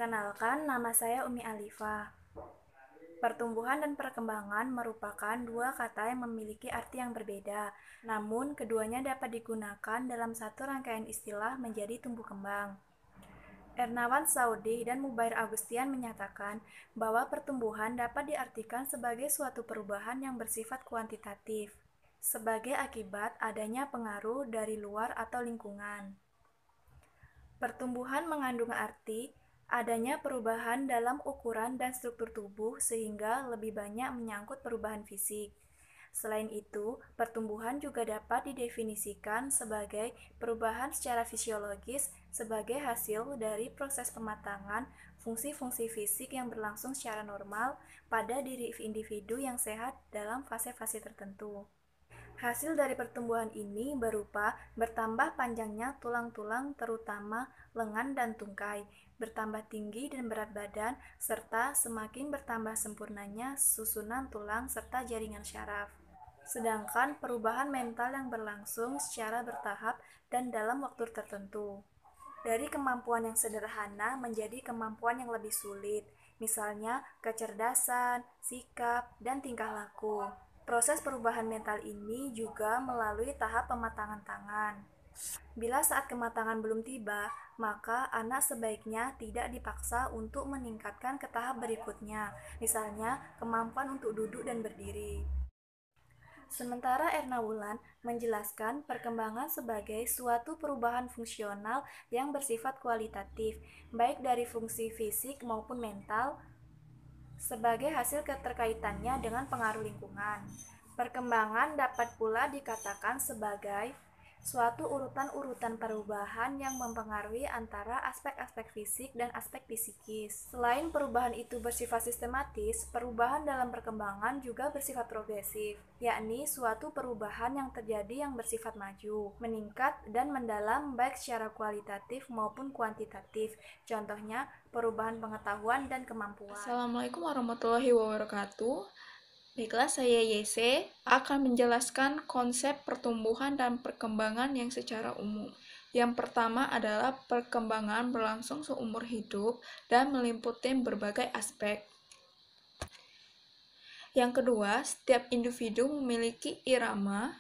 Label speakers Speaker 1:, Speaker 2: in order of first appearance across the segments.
Speaker 1: Perkenalkan, nama saya Umi Alifa. Pertumbuhan dan perkembangan merupakan dua kata yang memiliki arti yang berbeda, namun keduanya dapat digunakan dalam satu rangkaian istilah menjadi tumbuh kembang. Ernawan Saudi dan Mubair Agustian menyatakan bahwa pertumbuhan dapat diartikan sebagai suatu perubahan yang bersifat kuantitatif, sebagai akibat adanya pengaruh dari luar atau lingkungan. Pertumbuhan mengandung arti adanya perubahan dalam ukuran dan struktur tubuh sehingga lebih banyak menyangkut perubahan fisik. Selain itu, pertumbuhan juga dapat didefinisikan sebagai perubahan secara fisiologis sebagai hasil dari proses pematangan fungsi-fungsi fisik yang berlangsung secara normal pada diri individu yang sehat dalam fase-fase tertentu. Hasil dari pertumbuhan ini berupa bertambah panjangnya tulang-tulang terutama lengan dan tungkai, bertambah tinggi dan berat badan, serta semakin bertambah sempurnanya susunan tulang serta jaringan syaraf. Sedangkan perubahan mental yang berlangsung secara bertahap dan dalam waktu tertentu. Dari kemampuan yang sederhana menjadi kemampuan yang lebih sulit, misalnya kecerdasan, sikap, dan tingkah laku. Proses perubahan mental ini juga melalui tahap pematangan tangan. Bila saat kematangan belum tiba, maka anak sebaiknya tidak dipaksa untuk meningkatkan ke tahap berikutnya, misalnya kemampuan untuk duduk dan berdiri. Sementara Erna Wulan menjelaskan perkembangan sebagai suatu perubahan fungsional yang bersifat kualitatif, baik dari fungsi fisik maupun mental, sebagai hasil keterkaitannya dengan pengaruh lingkungan. Perkembangan dapat pula dikatakan sebagai suatu urutan-urutan perubahan yang mempengaruhi antara aspek-aspek fisik dan aspek psikis. Selain perubahan itu bersifat sistematis, perubahan dalam perkembangan juga bersifat progresif, yakni suatu perubahan yang terjadi yang bersifat maju, meningkat, dan mendalam baik secara kualitatif maupun kuantitatif. Contohnya, perubahan pengetahuan dan kemampuan.
Speaker 2: Assalamualaikum warahmatullahi wabarakatuh. Baiklah, saya YC akan menjelaskan konsep pertumbuhan dan perkembangan yang secara umum. Yang pertama adalah perkembangan berlangsung seumur hidup dan meliputi berbagai aspek. Yang kedua, setiap individu memiliki irama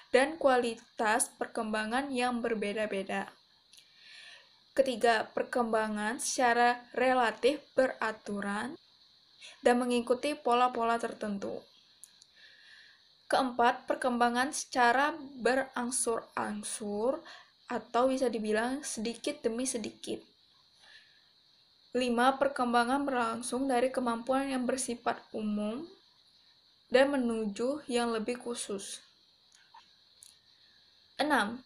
Speaker 2: dan kualitas perkembangan yang berbeda-beda. Ketiga, perkembangan secara relatif beraturan dan mengikuti pola-pola tertentu. Keempat, perkembangan secara berangsur-angsur atau bisa dibilang sedikit demi sedikit. 5. Perkembangan berlangsung dari kemampuan yang bersifat umum dan menuju yang lebih khusus. 6.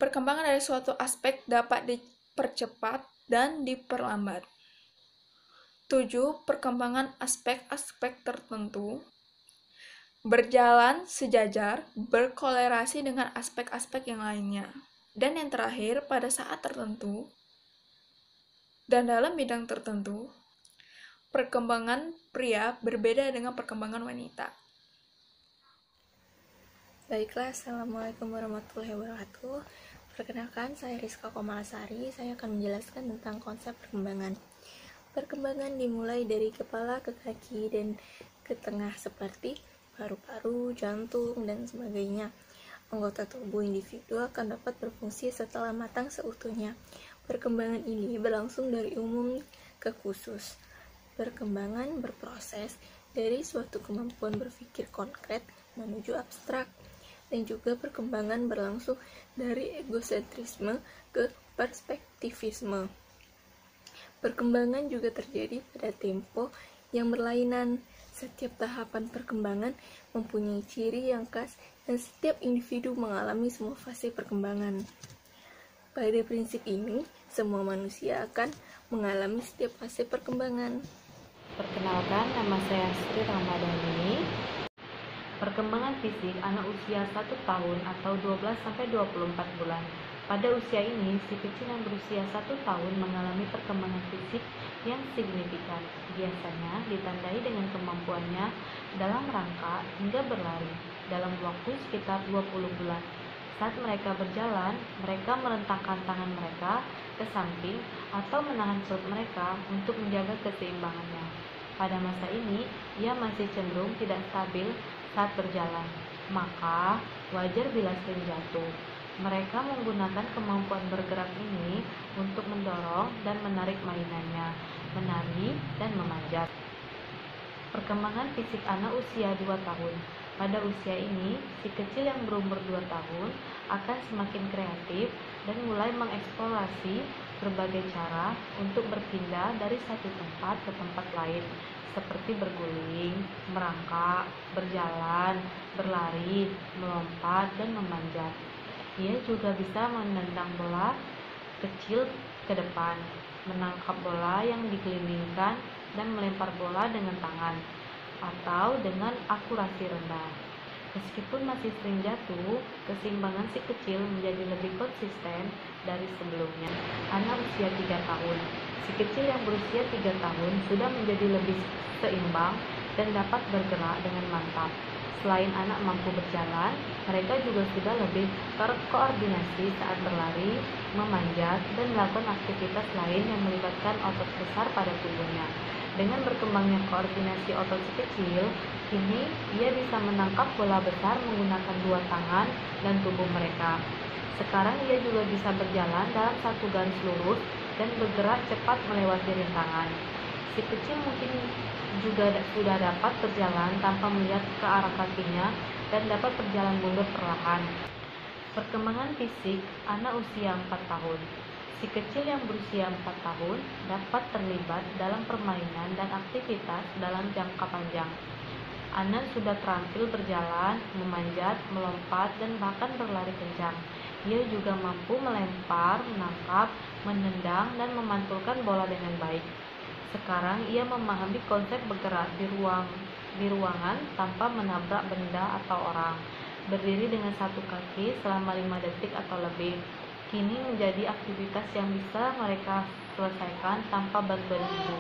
Speaker 2: Perkembangan dari suatu aspek dapat dipercepat dan diperlambat. 7. Perkembangan aspek-aspek tertentu berjalan sejajar, berkolerasi dengan aspek-aspek yang lainnya. Dan yang terakhir, pada saat tertentu dan dalam bidang tertentu, perkembangan pria berbeda dengan perkembangan wanita.
Speaker 3: Baiklah, Assalamualaikum warahmatullahi wabarakatuh. Perkenalkan, saya Rizka Komalasari. Saya akan menjelaskan tentang konsep perkembangan. Perkembangan dimulai dari kepala ke kaki dan ke tengah seperti paru-paru, jantung, dan sebagainya. Anggota tubuh individu akan dapat berfungsi setelah matang seutuhnya. Perkembangan ini berlangsung dari umum ke khusus. Perkembangan berproses dari suatu kemampuan berpikir konkret menuju abstrak, dan juga perkembangan berlangsung dari egosentrisme ke perspektivisme. Perkembangan juga terjadi pada tempo yang berlainan. Setiap tahapan perkembangan mempunyai ciri yang khas dan setiap individu mengalami semua fase perkembangan. Pada prinsip ini, semua manusia akan mengalami setiap fase perkembangan.
Speaker 4: Perkenalkan, nama saya Sri Ramadhani. Perkembangan fisik anak usia 1 tahun atau 12-24 bulan. Pada usia ini, si kecil yang berusia 1 tahun mengalami perkembangan fisik yang signifikan, biasanya ditandai dengan kemampuannya dalam rangka hingga berlari dalam waktu sekitar 20 bulan. Saat mereka berjalan, mereka merentangkan tangan mereka ke samping atau menahan perut mereka untuk menjaga keseimbangannya. Pada masa ini, ia masih cenderung tidak stabil saat berjalan, maka wajar bila sering jatuh. Mereka menggunakan kemampuan bergerak ini untuk mendorong dan menarik mainannya, menari, dan memanjat. Perkembangan fisik anak usia 2 tahun. Pada usia ini, si kecil yang berumur 2 tahun akan semakin kreatif dan mulai mengeksplorasi berbagai cara untuk berpindah dari satu tempat ke tempat lain, seperti berguling, merangkak, berjalan, berlari, melompat, dan memanjat. Ia juga bisa menendang bola kecil ke depan, menangkap bola yang digelindingkan, dan melempar bola dengan tangan atau dengan akurasi rendah. Meskipun masih sering jatuh, keseimbangan si kecil menjadi lebih konsisten dari sebelumnya. Anak usia 3 tahun. Si kecil yang berusia 3 tahun sudah menjadi lebih seimbang dan dapat bergerak dengan mantap. Selain anak mampu berjalan, mereka juga sudah lebih terkoordinasi saat berlari, memanjat, dan melakukan aktivitas lain yang melibatkan otot besar pada tubuhnya. Dengan berkembangnya koordinasi otot si kecil, kini ia bisa menangkap bola besar menggunakan 2 tangan dan tubuh mereka. Sekarang ia juga bisa berjalan dalam satu garis lurus dan bergerak cepat melewati rintangan. Si kecil mungkin juga sudah dapat berjalan tanpa melihat ke arah kakinya dan dapat berjalan mundur perlahan. Perkembangan fisik anak usia 4 tahun. Si kecil yang berusia 4 tahun dapat terlibat dalam permainan dan aktivitas dalam jangka panjang. Anak sudah terampil berjalan, memanjat, melompat, dan bahkan berlari kencang. Ia juga mampu melempar, menangkap, menendang, dan memantulkan bola dengan baik. Sekarang ia memahami konsep bergerak di ruangan tanpa menabrak benda atau orang, berdiri dengan satu kaki selama 5 detik atau lebih. Kini menjadi aktivitas yang bisa mereka selesaikan tanpa bantuan ibu.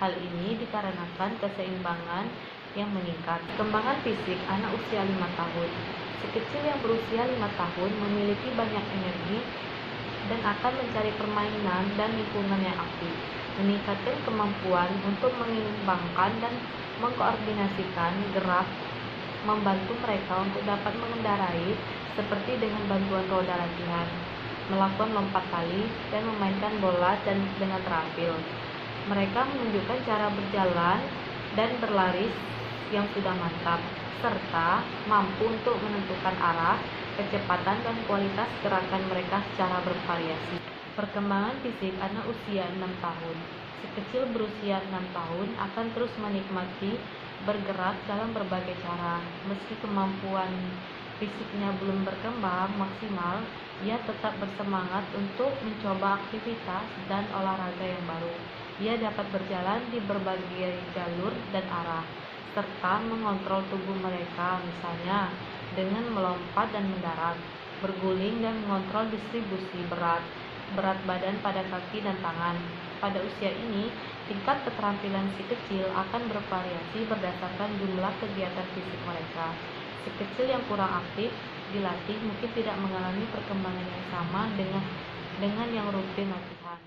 Speaker 4: Hal ini dikarenakan keseimbangan yang meningkat. Perkembangan fisik anak usia 5 tahun. Si kecil yang berusia 5 tahun memiliki banyak energi dan akan mencari permainan dan lingkungan yang aktif, meningkatkan kemampuan untuk mengimbangkan dan mengkoordinasikan gerak, membantu mereka untuk dapat mengendarai seperti dengan bantuan roda latihan, melakukan lompat tali, dan memainkan bola dengan terampil. Mereka menunjukkan cara berjalan dan berlari yang sudah mantap, serta mampu untuk menentukan arah, kecepatan, dan kualitas gerakan mereka secara bervariasi. Perkembangan fisik anak usia 6 tahun. Si kecil berusia 6 tahun akan terus menikmati bergerak dalam berbagai cara. Meski kemampuan fisiknya belum berkembang maksimal, ia tetap bersemangat untuk mencoba aktivitas dan olahraga yang baru. Ia dapat berjalan di berbagai jalur dan arah, serta mengontrol tubuh mereka, misalnya dengan melompat dan mendarat, berguling, dan mengontrol distribusi berat badan pada kaki dan tangan. Pada usia ini, tingkat keterampilan si kecil akan bervariasi berdasarkan jumlah kegiatan fisik mereka. Si kecil yang kurang aktif dilatih mungkin tidak mengalami perkembangan yang sama dengan yang rutin latihan.